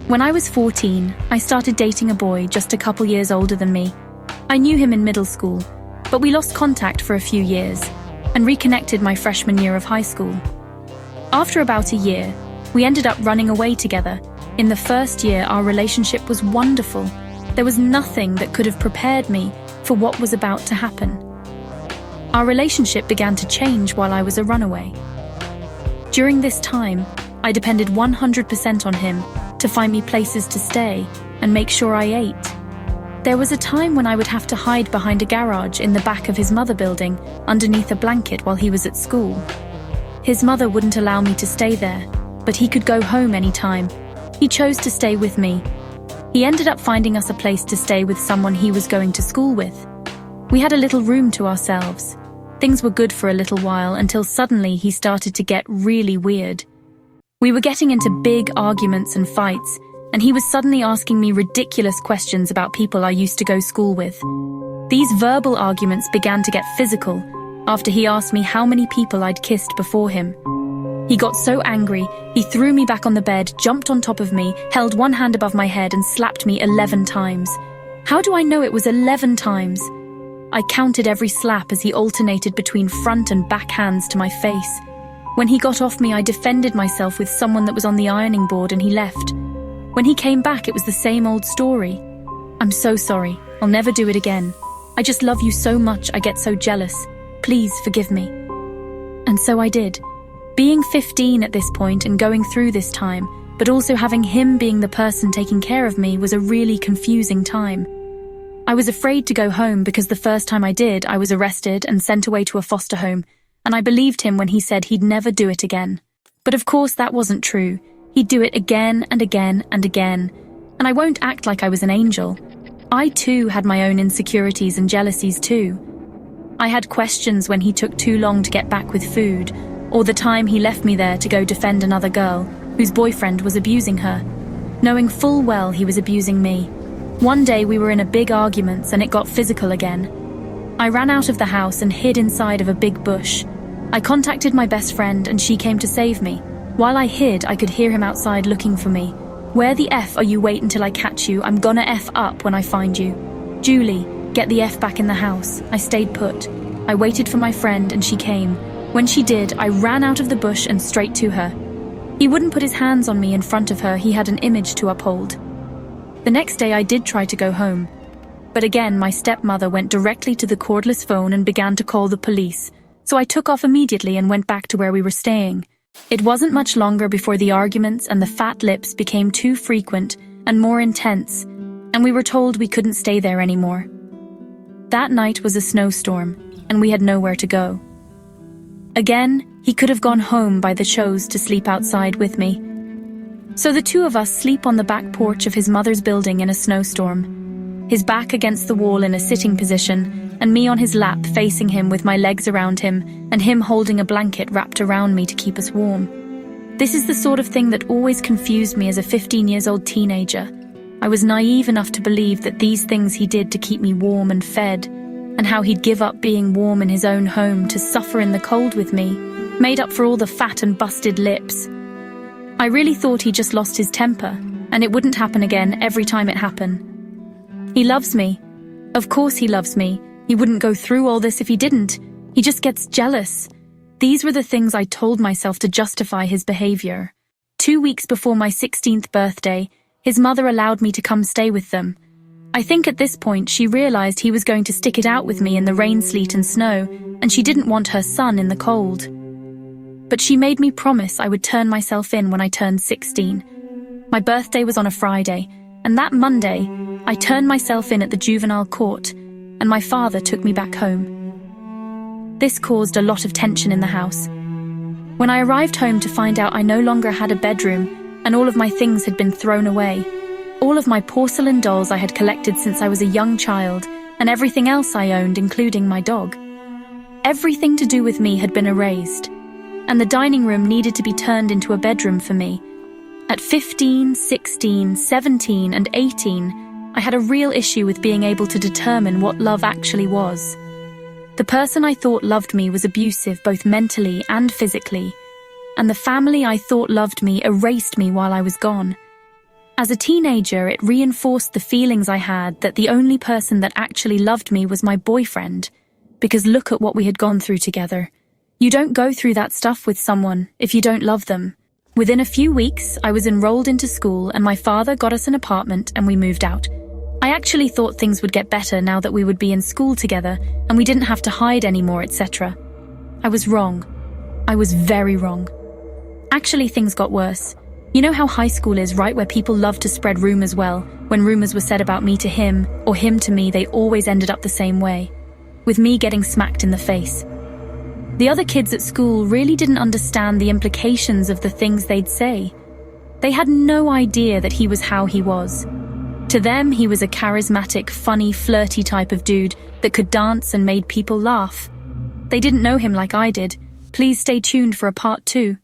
When I was 14, I started dating a boy just a couple years older than me. I knew him in middle school, but we lost contact for a few years and reconnected my freshman year of high school. After about a year, we ended up running away together. In the first year, our relationship was wonderful. There was nothing that could have prepared me for what was about to happen. Our relationship began to change while I was a runaway. During this time, I depended 100% on him to find me places to stay and make sure I ate. There was a time when I would have to hide behind a garage in the back of his mother building underneath a blanket while he was at school. His mother wouldn't allow me to stay there, but he could go home anytime. He chose to stay with me. He ended up finding us a place to stay with someone he was going to school with. We had a little room to ourselves. Things were good for a little while until suddenly he started to get really weird. We were getting into big arguments and fights, and he was suddenly asking me ridiculous questions about people I used to go to school with. These verbal arguments began to get physical after he asked me how many people I'd kissed before him. He got so angry, he threw me back on the bed, jumped on top of me, held one hand above my head and slapped me 11 times. How do I know it was 11 times? I counted every slap as he alternated between front and back hands to my face. When he got off me, I defended myself with someone that was on the ironing board and he left. When he came back, it was the same old story. I'm so sorry. I'll never do it again. I just love you so much, I get so jealous. Please forgive me. And so I did. Being 15 at this point and going through this time, but also having him being the person taking care of me was a really confusing time. I was afraid to go home because the first time I did, I was arrested and sent away to a foster home, and I believed him when he said he'd never do it again. But of course that wasn't true. He'd do it again and again and again, and I won't act like I was an angel. I too had my own insecurities and jealousies too. I had questions when he took too long to get back with food, or the time he left me there to go defend another girl whose boyfriend was abusing her, knowing full well he was abusing me. One day we were in a big argument and it got physical again. I ran out of the house and hid inside of a big bush. I contacted my best friend and she came to save me. While I hid, I could hear him outside looking for me. Where the F are you? Wait until I catch you. I'm gonna F up when I find you. Julie, get the F back in the house. I stayed put. I waited for my friend and she came. When she did, I ran out of the bush and straight to her. He wouldn't put his hands on me in front of her. He had an image to uphold. The next day I did try to go home. But again, my stepmother went directly to the cordless phone and began to call the police. So I took off immediately and went back to where we were staying. It wasn't much longer before the arguments and the fat lips became too frequent and more intense, and we were told we couldn't stay there anymore. That night was a snowstorm, and we had nowhere to go. Again, he could have gone home but chose to sleep outside with me. So the two of us sleep on the back porch of his mother's building in a snowstorm. His back against the wall in a sitting position, and me on his lap facing him with my legs around him, and him holding a blanket wrapped around me to keep us warm. This is the sort of thing that always confused me as a 15-year-old teenager. I was naive enough to believe that these things he did to keep me warm and fed, and how he'd give up being warm in his own home to suffer in the cold with me, made up for all the fat and busted lips. I really thought he just lost his temper, and it wouldn't happen again every time it happened. He loves me. Of course he loves me. He wouldn't go through all this if he didn't. He just gets jealous. These were the things I told myself to justify his behavior. 2 weeks before my 16th birthday, his mother allowed me to come stay with them. I think at this point she realized he was going to stick it out with me in the rain, sleet and snow, and she didn't want her son in the cold. But she made me promise I would turn myself in when I turned 16. My birthday was on a Friday, and that Monday, I turned myself in at the juvenile court, and my father took me back home. This caused a lot of tension in the house. When I arrived home to find out I no longer had a bedroom, and all of my things had been thrown away, all of my porcelain dolls I had collected since I was a young child, and everything else I owned, including my dog. Everything to do with me had been erased, and the dining room needed to be turned into a bedroom for me. At 15, 16, 17, and 18, I had a real issue with being able to determine what love actually was. The person I thought loved me was abusive both mentally and physically, and the family I thought loved me erased me while I was gone. As a teenager, it reinforced the feelings I had that the only person that actually loved me was my boyfriend. Because look at what we had gone through together. You don't go through that stuff with someone if you don't love them. Within a few weeks, I was enrolled into school and my father got us an apartment and we moved out. I actually thought things would get better now that we would be in school together and we didn't have to hide anymore, etc. I was wrong. I was very wrong. Actually, things got worse. You know how high school is, right, where people love to spread rumors? Well, when rumors were said about me to him or him to me, they always ended up the same way, with me getting smacked in the face. The other kids at school really didn't understand the implications of the things they'd say. They had no idea that he was how he was. To them, he was a charismatic, funny, flirty type of dude that could dance and made people laugh. They didn't know him like I did. Please stay tuned for a part 2.